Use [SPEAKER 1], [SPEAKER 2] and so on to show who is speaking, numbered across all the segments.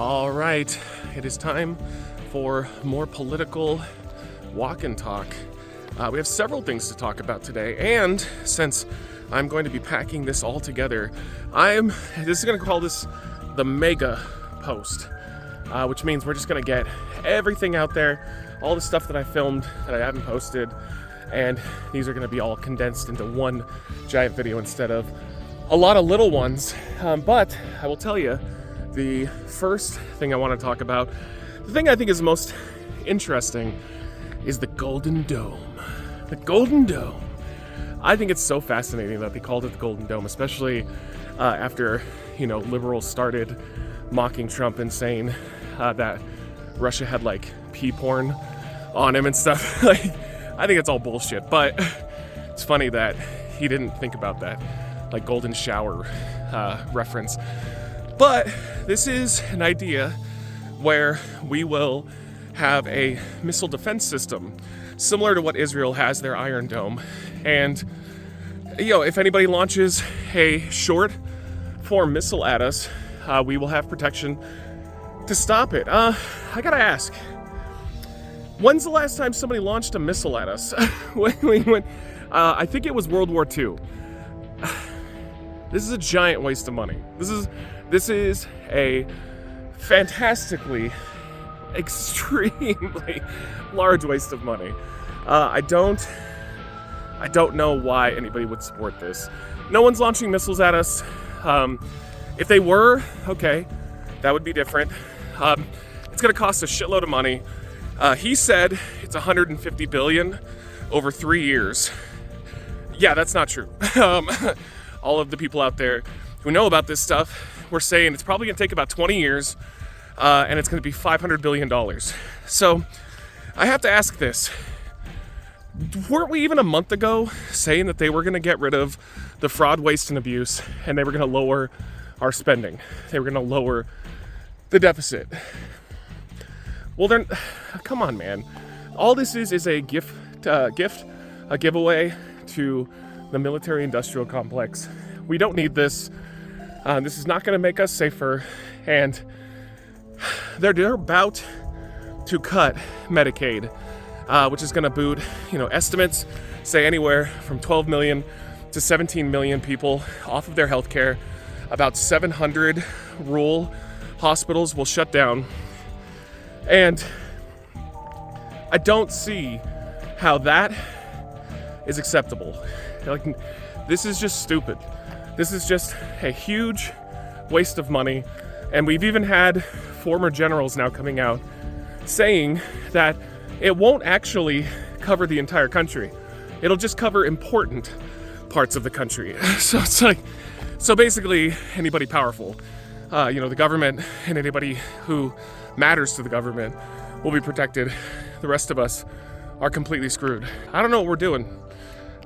[SPEAKER 1] All right, it is time for more political walk and talk. We have several things to talk about today, and since I'm going to be packing this all together, this is going to call this the mega post, which means we're just going to get everything out there, all the stuff that I filmed that I haven't posted, and these are going to be all condensed into one giant video instead of a lot of little ones. But I will tell you, the first thing I want to talk about, the thing I think is most interesting, is the Golden Dome. The Golden Dome. I think it's so fascinating that they called it the Golden Dome, especially after, liberals started mocking Trump and saying that Russia had like pee porn on him and stuff. I think it's all bullshit, but it's funny that he didn't think about that, like golden shower reference. But this is an idea where we will have a missile defense system similar to what Israel has, their Iron Dome. And, if anybody launches a short form missile at us, we will have protection to stop it. I gotta ask, when's the last time somebody launched a missile at us? I think it was World War II. This is a giant waste of money. This is a fantastically, extremely large waste of money. I don't know why anybody would support this. No one's launching missiles at us. If they were, okay, that would be different. It's going to cost a shitload of money. He said it's $150 billion over 3 years. Yeah, that's not true. All of the people out there who know about this stuff were saying it's probably going to take about 20 years, and it's going to be $500 billion. So I have to ask this. Weren't we even a month ago saying that they were going to get rid of the fraud, waste, and abuse, and they were going to lower our spending? They were going to lower the deficit. Well, then, come on, man. All this is a a giveaway to the military-industrial complex. We don't need this. This is not going to make us safer, and they're about to cut Medicaid, which is going to boot, estimates say anywhere from 12 million to 17 million people off of their health care. About 700 rural hospitals will shut down, and I don't see how that is acceptable. This is just stupid. This is just a huge waste of money, and we've even had former generals now coming out saying that it won't actually cover the entire country. It'll just cover important parts of the country. So basically anybody powerful, the government and anybody who matters to the government will be protected. The rest of us are completely screwed. I don't know what we're doing.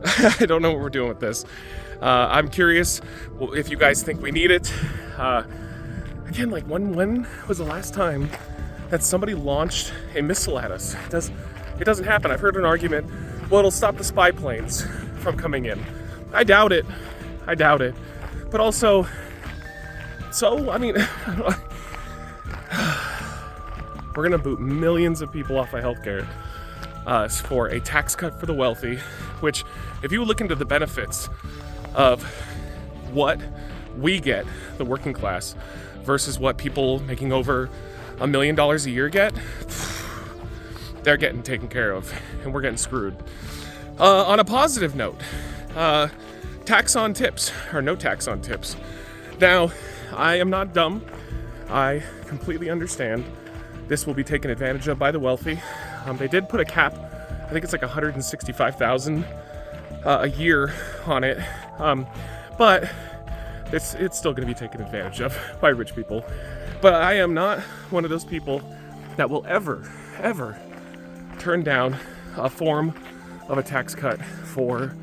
[SPEAKER 1] I don't know what we're doing with this. I'm curious if you guys think we need it. Again, when was the last time that somebody launched a missile at us? It doesn't happen. I've heard an argument, well, it'll stop the spy planes from coming in. I doubt it. But also, we're gonna boot millions of people off of healthcare for a tax cut for the wealthy, which, if you look into the benefits of what we get, the working class, versus what people making over $1 million a year get, they're getting taken care of, and we're getting screwed. On a positive note, tax on tips, or no tax on tips. Now, I am not dumb. I completely understand this will be taken advantage of by the wealthy. They did put a cap, I think it's like $165,000 a year on it, but it's still going to be taken advantage of by rich people. But I am not one of those people that will ever turn down a form of a tax cut for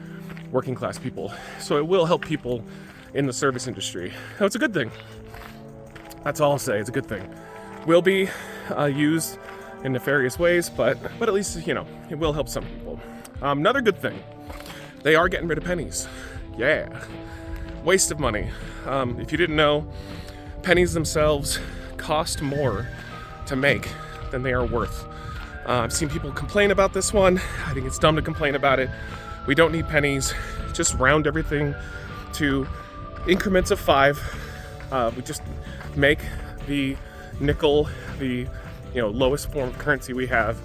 [SPEAKER 1] working class people. So it will help people in the service industry. So it's a good thing. That's all I'll say. It's a good thing. Will be used in nefarious ways, but at least, it will help some people. Another good thing, they are getting rid of pennies. Yeah. Waste of money. If you didn't know, pennies themselves cost more to make than they are worth. I've seen people complain about this one. I think it's dumb to complain about it. We don't need pennies. Just round everything to increments of 5. We just make the nickel the lowest form of currency we have,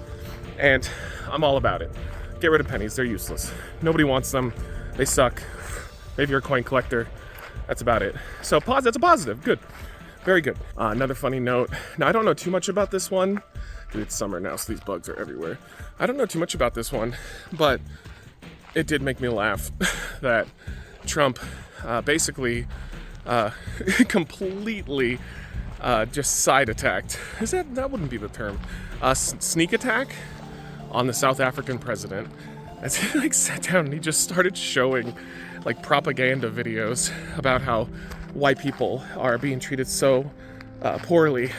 [SPEAKER 1] and I'm all about it. Get rid of pennies. They're useless. Nobody wants them. They suck. Maybe you're a coin collector. That's about it. So that's a positive. Good. Very good. Another funny note. Now, I don't know too much about this one. Dude, it's summer now, so these bugs are everywhere. I don't know too much about this one, but it did make me laugh that Trump basically completely just side attacked. That wouldn't be the term. Sneak attack on the South African president. As he sat down and he just started showing propaganda videos about how white people are being treated so poorly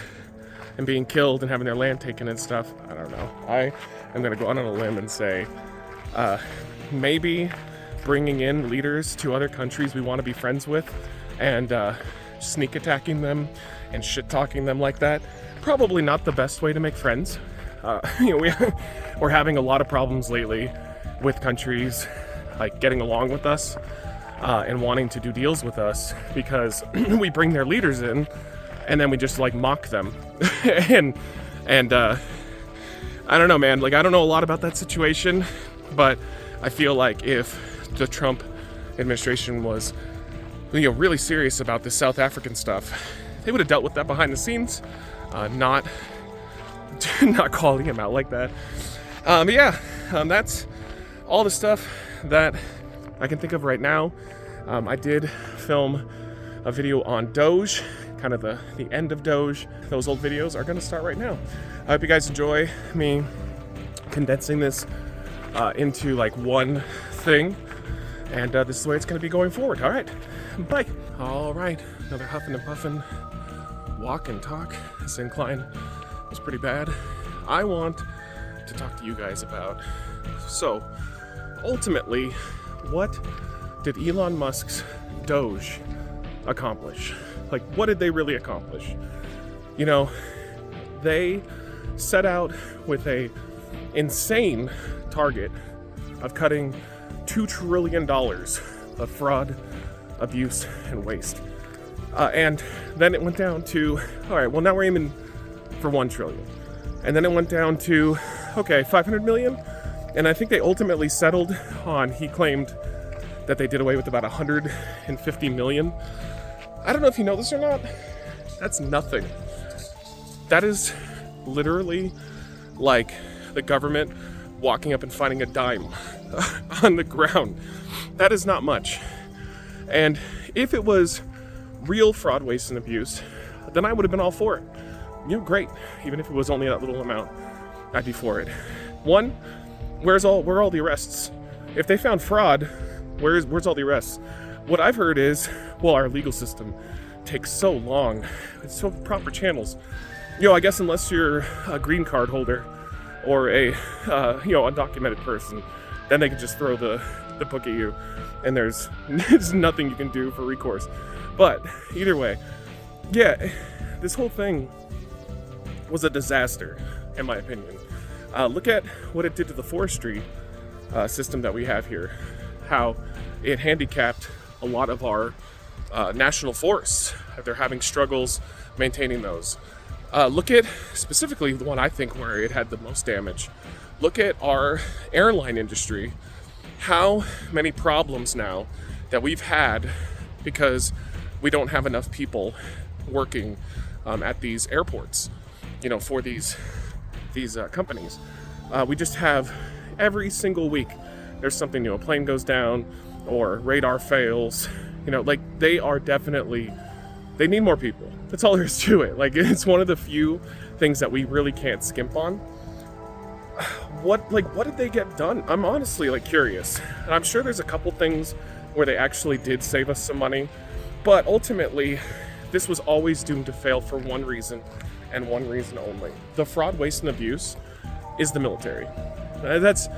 [SPEAKER 1] and being killed and having their land taken and stuff. I don't know. I am going to go out on a limb and say maybe bringing in leaders to other countries we want to be friends with and sneak attacking them and shit talking them like that, probably not the best way to make friends. We're having a lot of problems lately with countries getting along with us and wanting to do deals with us because we bring their leaders in and then we just mock them. and I don't know, man. I don't know a lot about that situation, but I feel like if the Trump administration was really serious about this South African stuff, they would have dealt with that behind the scenes, not calling him out like that. That's all the stuff that I can think of right now. I did film a video on DOGE, kind of the end of DOGE. Those old videos are going to start right now. I hope you guys enjoy me condensing this into one thing, and this is the way it's going to be going forward. All right, bye. All right, another huffing and puffing walk and talk. This incline was pretty bad. I want to talk to you guys about, so ultimately, what did Elon Musk's DOGE accomplish? What did they really accomplish? They set out with a insane target of cutting $2 trillion of fraud, abuse, and waste. And then it went down to, all right, well, now we're aiming for $1 trillion. And then it went down to, okay, 500 million. And I think they ultimately settled on, he claimed that they did away with about 150 million. I don't know if you know this or not. That's nothing. That is literally the government walking up and finding a dime on the ground. That is not much. And if it was real fraud, waste, and abuse, then I would have been all for it. Great. Even if it was only that little amount, I'd be for it. One, where are all the arrests? If they found fraud, where's all the arrests? What I've heard is, our legal system takes so long. It's so proper channels. I guess unless you're a green card holder or a undocumented person, then they can just throw the book at you, and there's nothing you can do for recourse. But either way, this whole thing was a disaster, in my opinion. Look at what it did to the forestry system that we have here, how it handicapped a lot of our national forests. They're having struggles maintaining those. Look at specifically the one I think where it had the most damage. Look at our airline industry. How many problems now that we've had because we don't have enough people working at these airports, for these companies. We just have every single week there's something new. A plane goes down or radar fails. They are definitely, they need more people. That's all there is to it. It's one of the few things that we really can't skimp on. What did they get done? I'm honestly curious. And I'm sure there's a couple things where they actually did save us some money, but ultimately this was always doomed to fail for one reason and one reason only. The fraud, waste, and abuse is the military. That's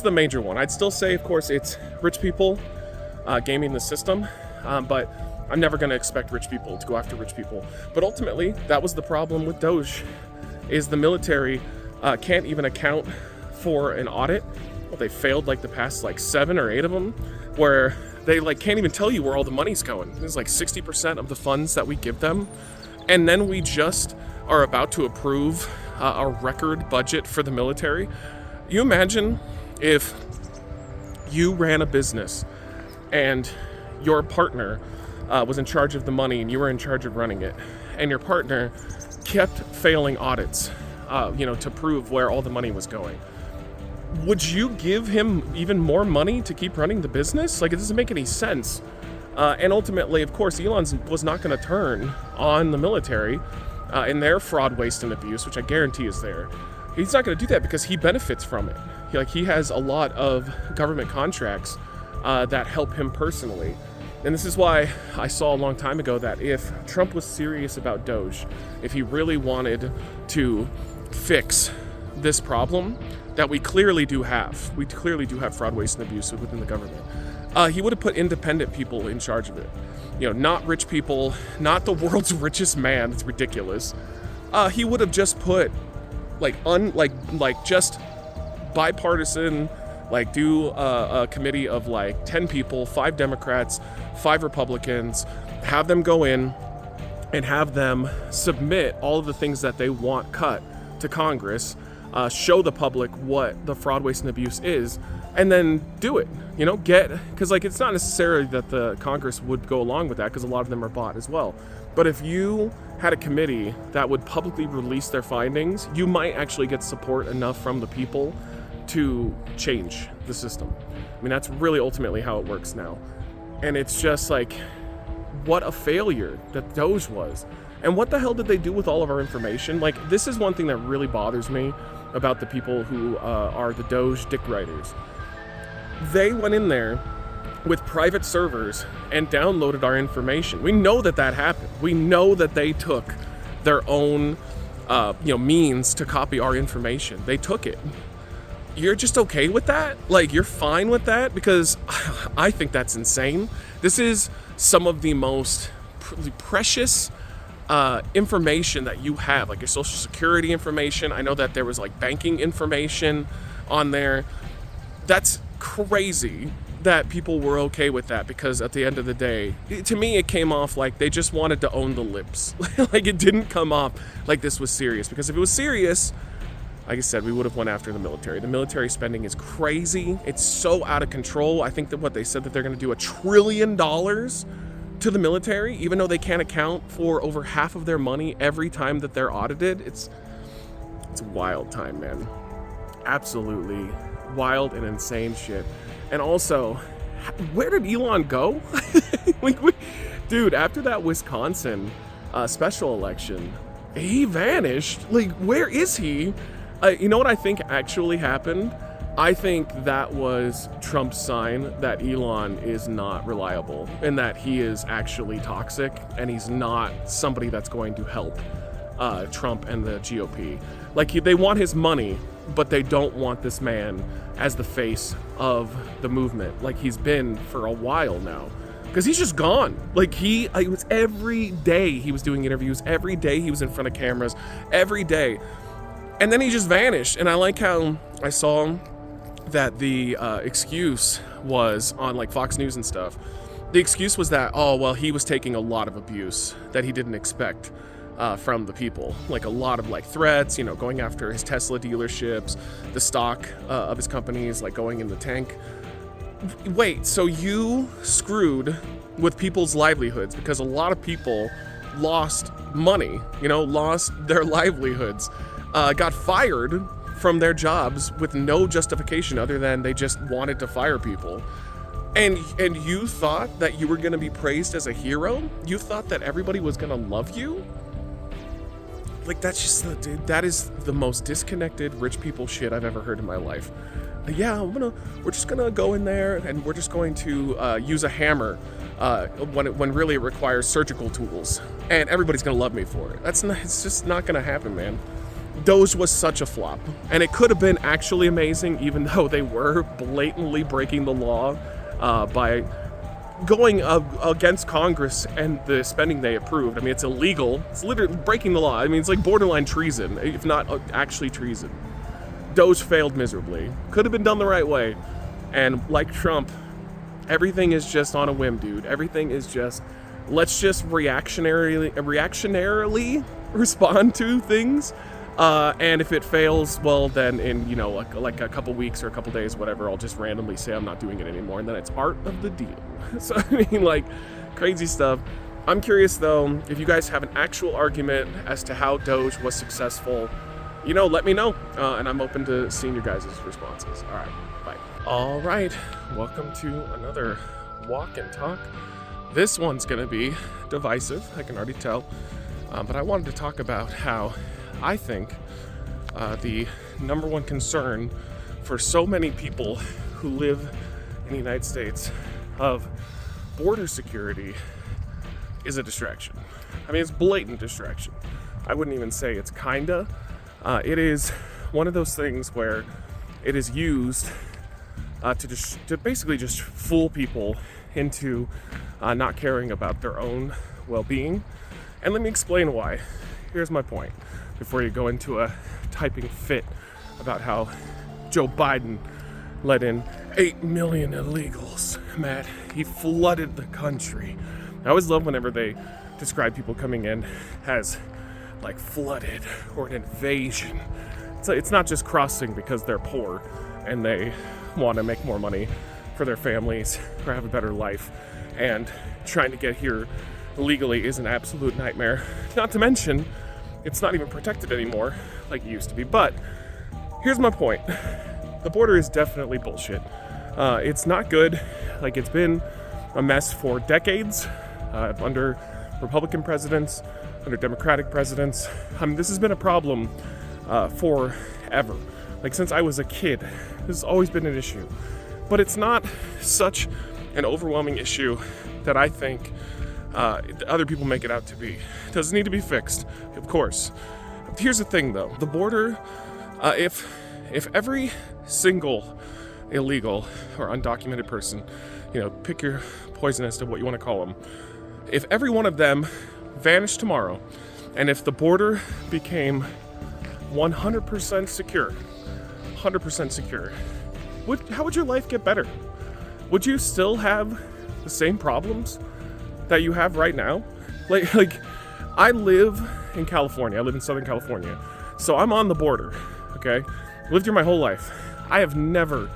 [SPEAKER 1] the major one. I'd still say, of course, it's rich people gaming the system, but I'm never going to expect rich people to go after rich people. But ultimately, that was the problem with DOGE, is the military can't even account for an audit. Well, they failed like the past like 7 or 8 of them, where they like can't even tell you where all the money's going. It's like 60% of the funds that we give them. And then we just are about to approve a record budget for the military. You imagine if you ran a business and your partner was in charge of the money and you were in charge of running it, and your partner kept failing audits, to prove where all the money was going. Would you give him even more money to keep running the business? Like, it doesn't make any sense. And ultimately, of course, Elon was not going to turn on the military in their fraud, waste, and abuse, which I guarantee is there. He's not going to do that because he benefits from it. He has a lot of government contracts that help him personally. And this is why I saw a long time ago that if Trump was serious about DOGE, if he really wanted to fix this problem that we clearly do have fraud, waste, and abuse within the government, he would have put independent people in charge of it. Not rich people, not the world's richest man. It's ridiculous. He would have just put just bipartisan, do a committee of 10 people, 5 Democrats, 5 Republicans, have them go in and have them submit all of the things that they want cut to Congress, show the public what the fraud, waste, and abuse is, and then do it. Because it's not necessarily that the Congress would go along with that, because a lot of them are bought as well. But if you had a committee that would publicly release their findings, you might actually get support enough from the people to change the system. That's really ultimately how it works now. And it's just what a failure that DOGE was. And what the hell did they do with all of our information? This is one thing that really bothers me about the people who are the DOGE dick writers. They went in there with private servers and downloaded our information. We know that happened. We know that they took their own means to copy our information. They took it. You're just okay with that? You're fine with that? Because I think that's insane. This is some of the most precious information that you have, your social security information. I know that there was banking information on there. That's crazy that people were okay with that, because at the end of the day, to me, it came off like they just wanted to own the libs. It didn't come off like this was serious, because if it was serious, like I said, we would have went after the military. The military spending is crazy. It's so out of control. I think that what they said that they're going to do $1 trillion to the military, even though they can't account for over half of their money every time that they're audited. It's a wild time, man. Absolutely wild and insane shit. And also, where did Elon go? Dude, after that Wisconsin special election, he vanished. Where is he? You know what I think actually happened? I think that was Trump's sign that Elon is not reliable, and that he is actually toxic, and he's not somebody that's going to help Trump and the GOP. They want his money, but they don't want this man as the face of the movement, he's been for a while now. Because he's just gone. It was every day he was doing interviews, every day he was in front of cameras, every day. And then he just vanished. And I like how I saw that the excuse was on Fox News and stuff. The excuse was that, he was taking a lot of abuse that he didn't expect from the people. A lot of threats, going after his Tesla dealerships, the stock of his companies, going in the tank. Wait, so you screwed with people's livelihoods, because a lot of people lost money, lost their livelihoods, got fired from their jobs with no justification other than they just wanted to fire people. And you thought that you were going to be praised as a hero? You thought that everybody was going to love you? That's just, dude, that is the most disconnected rich people shit I've ever heard in my life. Yeah, we're just gonna go in there and we're just going to use a hammer when really it requires surgical tools, and everybody's gonna love me for it. It's just not gonna happen, man. DOGE was such a flop, and it could have been actually amazing, even though they were blatantly breaking the law by going against Congress and the spending they approved. I mean, it's illegal. It's literally breaking the law. I mean, it's like borderline treason, if not actually treason. DOGE failed miserably. Could have been done the right way. And like Trump, everything is just on a whim, dude. Everything is just, let's just reactionarily respond to things. And if it fails, well, then in, like a couple weeks or a couple days, whatever, I'll just randomly say I'm not doing it anymore. And then it's part of the deal. So, I mean, like, crazy stuff. I'm curious, though, if you guys have an actual argument as to how DOGE was successful, let me know. And I'm open to seeing your guys' responses. All right, bye. All right, welcome to another walk and talk. This one's going to be divisive, I can already tell. But I wanted to talk about how I think the number one concern for so many people who live in the United States of border security is a distraction. I mean, it's blatant distraction. I wouldn't even say it's kinda. It is one of those things where it is used to basically just fool people into not caring about their own well-being. And let me explain why. Here's my point. Before you go into a typing fit about how Joe Biden let in 8 million illegals. Matt, he flooded the country. I always love whenever they describe people coming in as like flooded or an invasion. It's not just crossing because they're poor and they want to make more money for their families or have a better life. And trying to get here illegally is an absolute nightmare. Not to mention, it's not even protected anymore like it used to be. But here's my point. The border is definitely bullshit. It's not good. Like, it's been a mess for decades under Republican presidents, under Democratic presidents. I mean, this has been a problem forever. Like, since I was a kid, this has always been an issue. But it's not such an overwhelming issue that I think other people make it out to be. It doesn't need to be fixed, of course. Here's the thing, though. The border, if every single illegal or undocumented person, pick your poison as to what you want to call them, if every one of them vanished tomorrow, and if the border became 100% secure, how would your life get better? Would you still have the same problems that you have right now? Like I live in California. I live in Southern California. So I'm on the border, okay? Lived here my whole life. I have never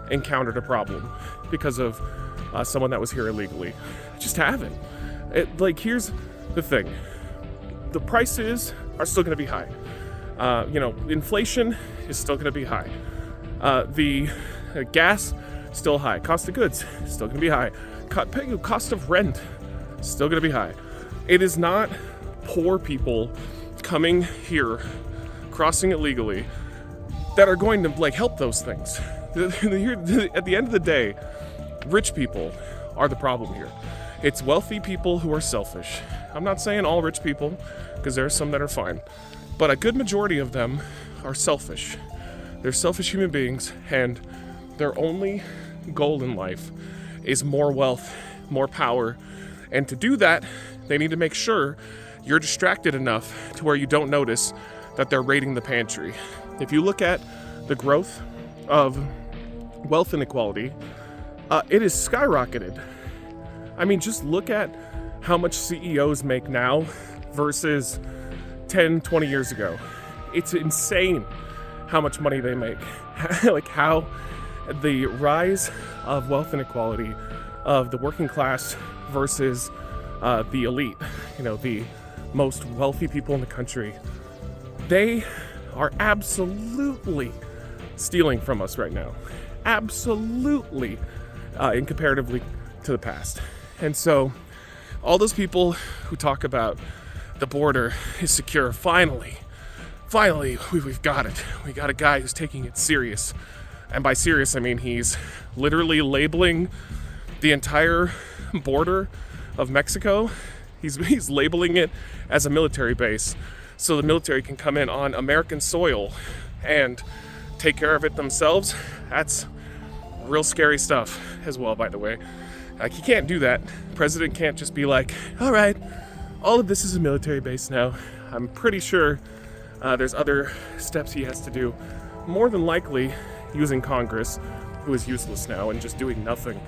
[SPEAKER 1] encountered a problem because of someone that was here illegally. I just haven't. Here's the thing. The prices are still going to be high. Inflation is still going to be high. The gas, still high. Cost of goods, still going to be high. Cost of rent, still going to be high. It is not poor people coming here, crossing illegally, that are going to help those things. At the end of the day, rich people are the problem here. It's wealthy people who are selfish. I'm not saying all rich people, because there are some that are fine, but a good majority of them are selfish. They're selfish human beings, and their only goal in life is more wealth, more power, and to do that, they need to make sure you're distracted enough to where you don't notice that they're raiding the pantry. If you look at the growth of wealth inequality, it is skyrocketed. I mean, just look at how much CEOs make now versus 10, 20 years ago. It's insane how much money they make. How the rise of wealth inequality of the working class versus the elite, the most wealthy people in the country, they are absolutely stealing from us right now. Absolutely, in comparatively to the past. And so all those people who talk about the border is secure, finally, we've got it. We got a guy who's taking it serious. And by serious, I mean he's literally labeling the entire border of Mexico. He's labeling it as a military base so the military can come in on American soil and take care of it themselves. That's real scary stuff as well, by the way. Like, he can't do that. The president can't just be like, all right, all of this is a military base now. I'm pretty sure there's other steps he has to do. More than likely using Congress, who is useless now, and just doing nothing.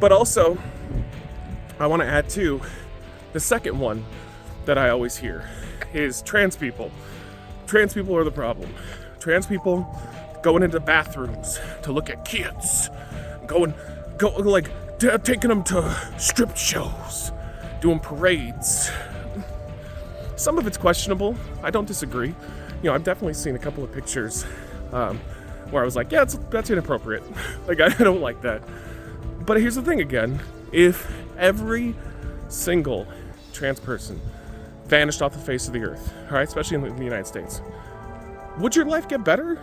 [SPEAKER 1] But also, I want to add too, the second one that I always hear is trans people. Trans people are the problem. Trans people going into bathrooms to look at kids, taking them to strip shows, doing parades. Some of it's questionable. I don't disagree. You know, I've definitely seen a couple of pictures where I was like, yeah, that's inappropriate. Like, I don't like that. But here's the thing again. If every single trans person vanished off the face of the earth, all right, especially in the United States, would your life get better?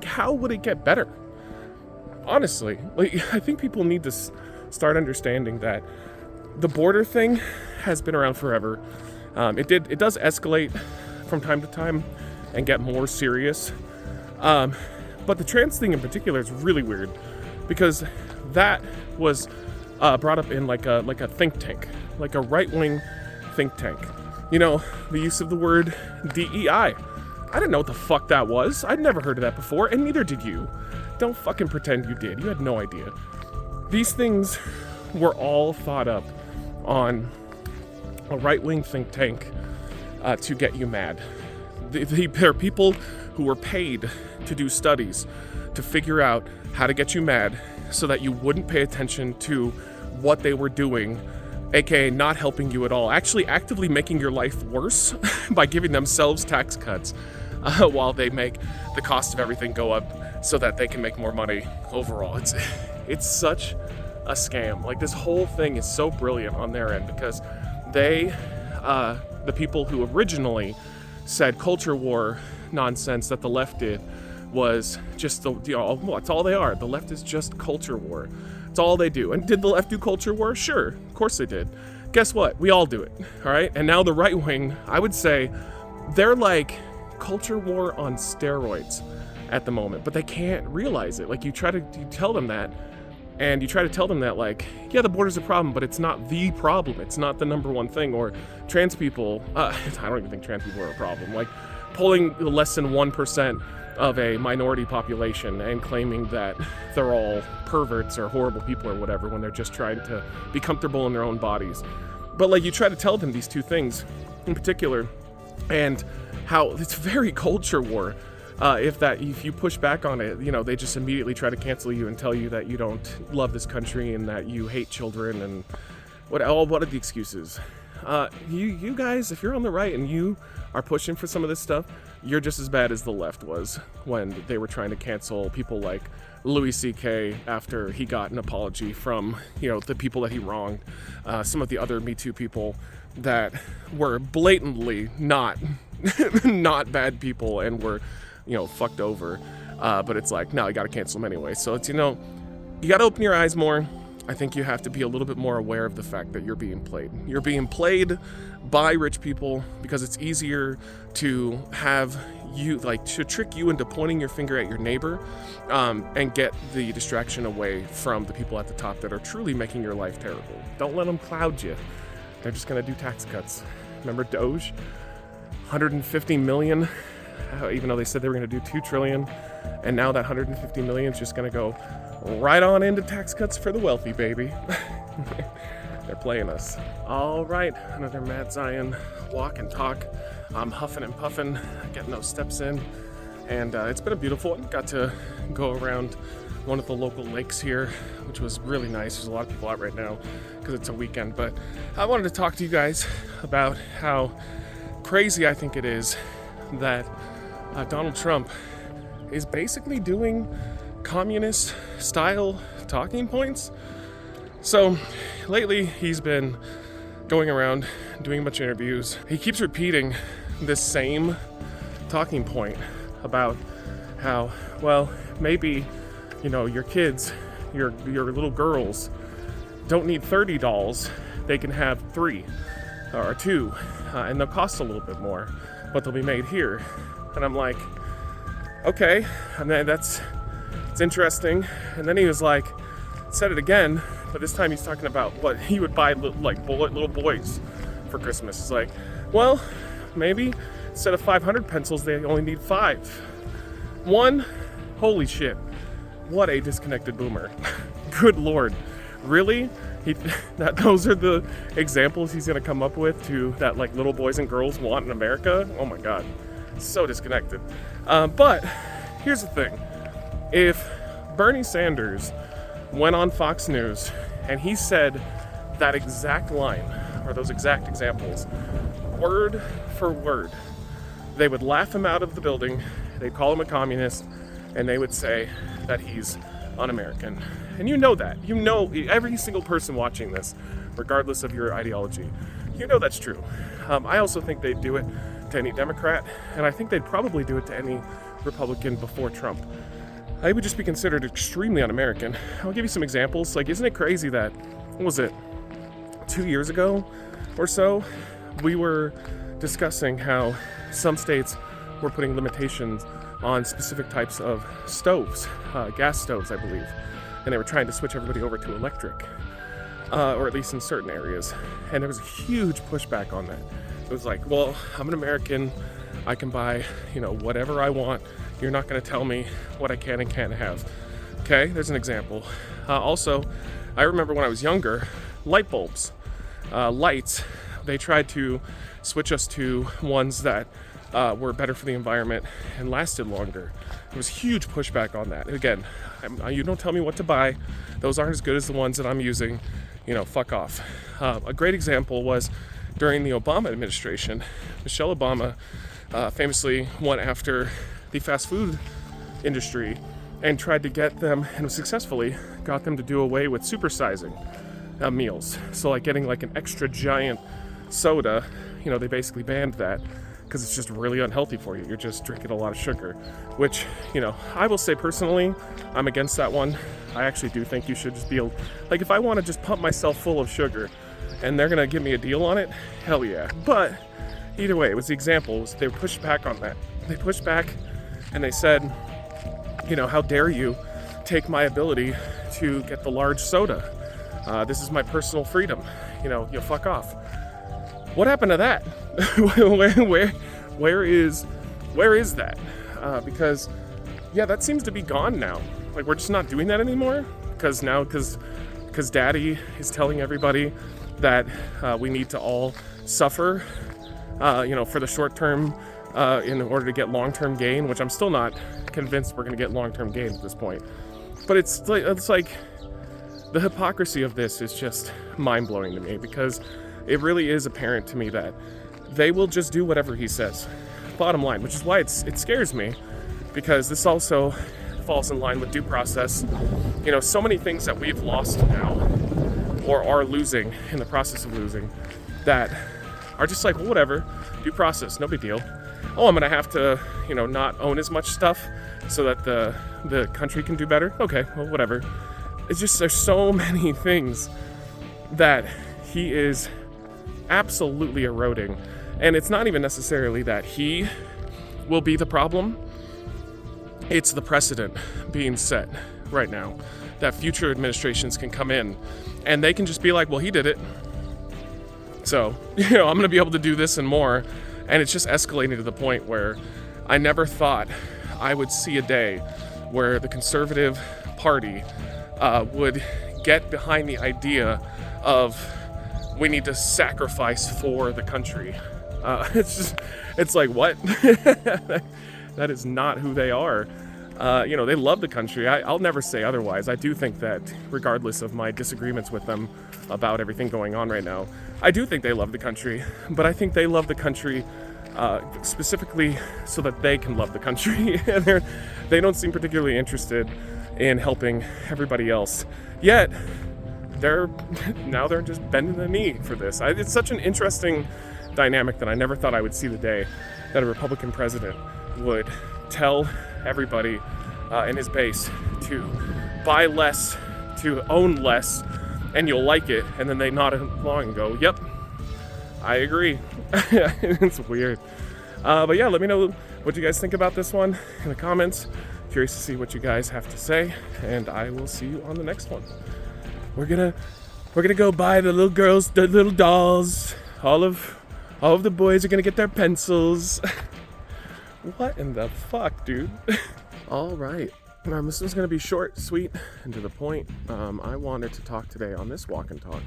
[SPEAKER 1] How would it get better? Honestly, I think people need to start understanding that the border thing has been around forever. It does escalate from time to time and get more serious. But the trans thing in particular is really weird because that was brought up in like a think tank, like a right-wing think tank. You know, the use of the word DEI. I didn't know what the fuck that was. I'd never heard of that before, and neither did you. Don't fucking pretend you did. You had no idea. These things were all thought up on a right-wing think tank to get you mad. There are people who were paid to do studies to figure out how to get you mad so that you wouldn't pay attention to what they were doing, aka not helping you at all, actually actively making your life worse by giving themselves tax cuts while they make the cost of everything go up so that they can make more money overall. It's such a scam. Like, this whole thing is so brilliant on their end because they, the people who originally said culture war nonsense that the left did was just it's all they are. The left is just culture war. It's all they do. And did the left do culture war? Sure, of course they did. Guess what? We all do it, all right? And now the right wing, I would say, they're like culture war on steroids at the moment, but they can't realize it. Like, you tell them that, and you try to tell them that, like, yeah, the border's a problem, but it's not the problem. It's not the number one thing. Or trans people, I don't even think trans people are a problem. Like, polling less than 1% of a minority population and claiming that they're all perverts or horrible people or whatever when they're just trying to be comfortable in their own bodies. But, like, you try to tell them these two things in particular, and how it's very culture war. If you push back on it, you know, they just immediately try to cancel you and tell you that you don't love this country and that you hate children and what are the excuses? You guys, if you're on the right and you are pushing for some of this stuff, you're just as bad as the left was when they were trying to cancel people like Louis C.K. after he got an apology from, you know, the people that he wronged, some of the other Me Too people that were blatantly not bad people and were, you know, fucked over. But it's like, no, you got to cancel them anyway. So it's, you know, you got to open your eyes more. I think you have to be a little bit more aware of the fact that you're being played. You're being played by rich people because it's easier to have you, like, to trick you into pointing your finger at your neighbor and get the distraction away from the people at the top that are truly making your life terrible. Don't let them cloud you. They're just going to do tax cuts. Remember DOGE? 150 million, even though they said they were going to do 2 trillion. And now that 150 million is just going to go right on into tax cuts for the wealthy, baby. They're playing us. All right, another Mad Zion walk and talk. I'm huffing and puffing, getting those steps in. And it's been a beautiful one. Got to go around one of the local lakes here, which was really nice. There's a lot of people out right now because it's a weekend. But I wanted to talk to you guys about how crazy I think it is that Donald Trump is basically doing communist style talking points. So lately he's been going around doing a bunch of interviews. He keeps repeating this same talking point about how, well, maybe, you know, your kids, your little girls don't need 30 dolls. They can have 3 or 2 and they'll cost a little bit more, but they'll be made here. And I'm like, okay, I mean, it's interesting. And then he was like, said it again, but this time he's talking about what he would buy like little boys for Christmas. It's like, well, maybe instead of 500 pencils, they only need 5. 1, holy shit, what a disconnected boomer. Good Lord, really? Those are the examples he's gonna come up with to that like little boys and girls want in America? Oh my God, so disconnected. But here's the thing, if Bernie Sanders went on Fox News and he said that exact line, or those exact examples, word for word, they would laugh him out of the building, they'd call him a communist, and they would say that he's un-American. And you know that. You know, every single person watching this, regardless of your ideology, you know that's true. I also think they'd do it to any Democrat, and I think they'd probably do it to any Republican before Trump. I would just be considered extremely un-American. I'll give you some examples. Like, isn't it crazy that, what was it, 2 years ago or so, we were discussing how some states were putting limitations on specific types of stoves, gas stoves, I believe. And they were trying to switch everybody over to electric, or at least in certain areas. And there was a huge pushback on that. It was like, well, I'm an American, I can buy, whatever I want. You're not gonna tell me what I can and can't have. Okay, there's an example. Also, I remember when I was younger, light bulbs, lights, they tried to switch us to ones that were better for the environment and lasted longer. There was huge pushback on that. Again, you don't tell me what to buy. Those aren't as good as the ones that I'm using. Fuck off. A great example was during the Obama administration. Michelle Obama famously went after the fast food industry and tried to get them, and successfully got them to do away with supersizing meals. So like getting like an extra giant soda, they basically banned that because it's just really unhealthy for you. You're just drinking a lot of sugar, which, I will say personally, I'm against that one. I actually do think you should just be, like, if I want to just pump myself full of sugar and they're going to give me a deal on it, hell yeah. But either way, it was the example. They pushed back on that. They pushed back and they said, how dare you take my ability to get the large soda? This is my personal freedom. You fuck off. What happened to that? Where is that? Because that seems to be gone now. Like, we're just not doing that anymore. Because Daddy is telling everybody that we need to all suffer, for the short term, in order to get long-term gain. Which I'm still not convinced we're going to get long-term gain at this point. But it's like the hypocrisy of this is just mind-blowing to me, because it really is apparent to me that they will just do whatever he says, bottom line, which is why it scares me, because this also falls in line with due process. So many things that we've lost now, or are losing in the process of losing, that are just like, well, whatever, due process, no big deal. Oh, I'm gonna have to, not own as much stuff so that the country can do better. Okay, well, whatever. It's just, there's so many things that he is absolutely eroding. And it's not even necessarily that he will be the problem. It's the precedent being set right now that future administrations can come in and they can just be like, well, he did it, so, I'm going to be able to do this and more. And it's just escalating to the point where I never thought I would see a day where the Conservative Party would get behind the idea of we need to sacrifice for the country. It's like, what? That is not who they are. They love the country. I'll never say otherwise. I do think that, regardless of my disagreements with them about everything going on right now, I do think they love the country. But I think they love the country specifically so that they can love the country. They don't seem particularly interested in helping everybody else. Yet, they're just bending the knee for this. It's such an interesting dynamic that I never thought I would see the day that a Republican president would tell everybody in his base to buy less, to own less, and you'll like it. And then they nod along and go, yep, I agree. It's weird. But yeah, let me know what you guys think about this one in the comments. Curious to see what you guys have to say, and I will see you on the next one. we're gonna go buy the little girls, the little dolls. All of the boys are gonna get their pencils. What in the fuck, dude? All right. This is gonna be short, sweet, and to the point. I wanted to talk today on this walk and talk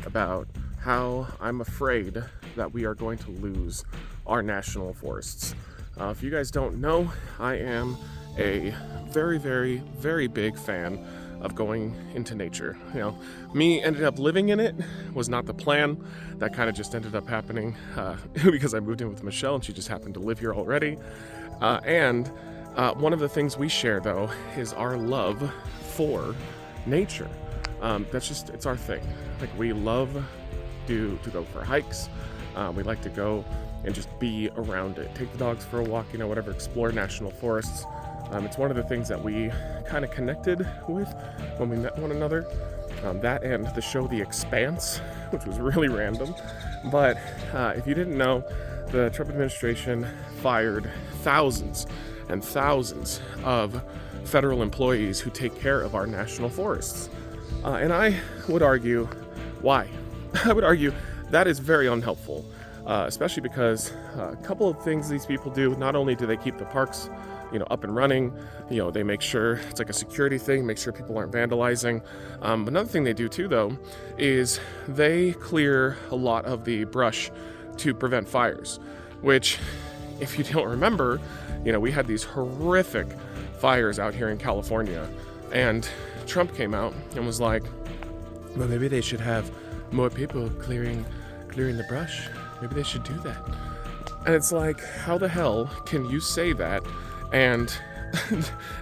[SPEAKER 1] about how I'm afraid that we are going to lose our national forests. If you guys don't know, I am a very, very, very big fan of going into nature. You know, me ended up living in it was not the plan. That kind of just ended up happening because I moved in with Michelle and she just happened to live here already. And one of the things we share though is our love for nature. It's our thing. Like, we love to go for hikes. We like to go and just be around it, take the dogs for a walk, whatever, explore national forests. It's one of the things that we kind of connected with when we met one another. That and the show The Expanse, which was really random. But if you didn't know, the Trump administration fired thousands and thousands of federal employees who take care of our national forests. And I would argue, why? I would argue that is very unhelpful, especially because a couple of things these people do. Not only do they keep the parks up and running, they make sure it's like a security thing, make sure people aren't vandalizing. Another thing they do too, though, is they clear a lot of the brush to prevent fires, which, if you don't remember, we had these horrific fires out here in California, and Trump came out and was like, well, maybe they should have more people clearing the brush. Maybe they should do that. And it's like, how the hell can you say that and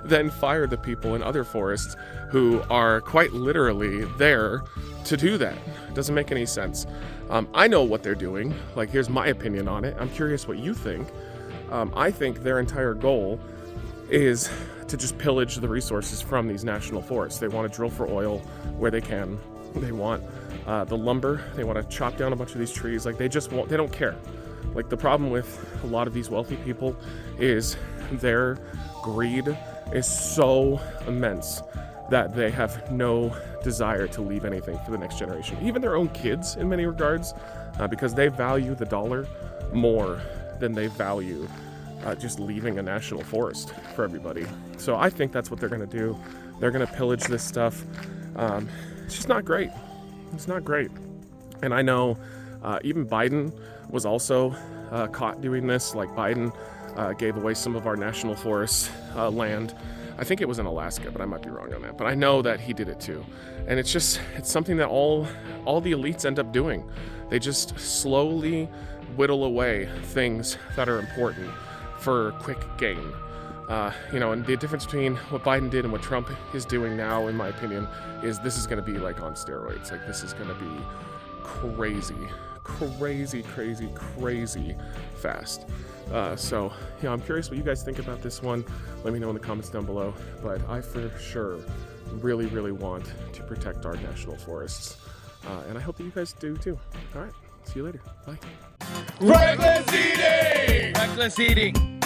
[SPEAKER 1] then fire the people in other forests who are quite literally there to do that? It doesn't make any sense. I know what they're doing. Like, here's my opinion on it. I'm curious what you think. I think their entire goal is to just pillage the resources from these national forests. They want to drill for oil where they can. They want the lumber. They want to chop down a bunch of these trees. Like, they don't care. Like, the problem with a lot of these wealthy people is their greed is so immense that they have no desire to leave anything for the next generation, even their own kids in many regards, because they value the dollar more than they value just leaving a national forest for everybody. So I think that's what they're going to do. They're going to pillage this stuff. It's just not great. It's not great. And I know even Biden was also caught doing this. Like, Biden gave away some of our national forest land. I think it was in Alaska, but I might be wrong on that. But I know that he did it too. And it's something that all the elites end up doing. They just slowly whittle away things that are important for quick gain. And the difference between what Biden did and what Trump is doing now, in my opinion, is this is going to be like on steroids. Like, this is going to be crazy fast. So I'm curious what you guys think about this one. Let me know in the comments down below. But I for sure really, really want to protect our national forests. And I hope that you guys do too. All right. See you later. Bye.
[SPEAKER 2] Wreckless Eating! Wreckless Eating!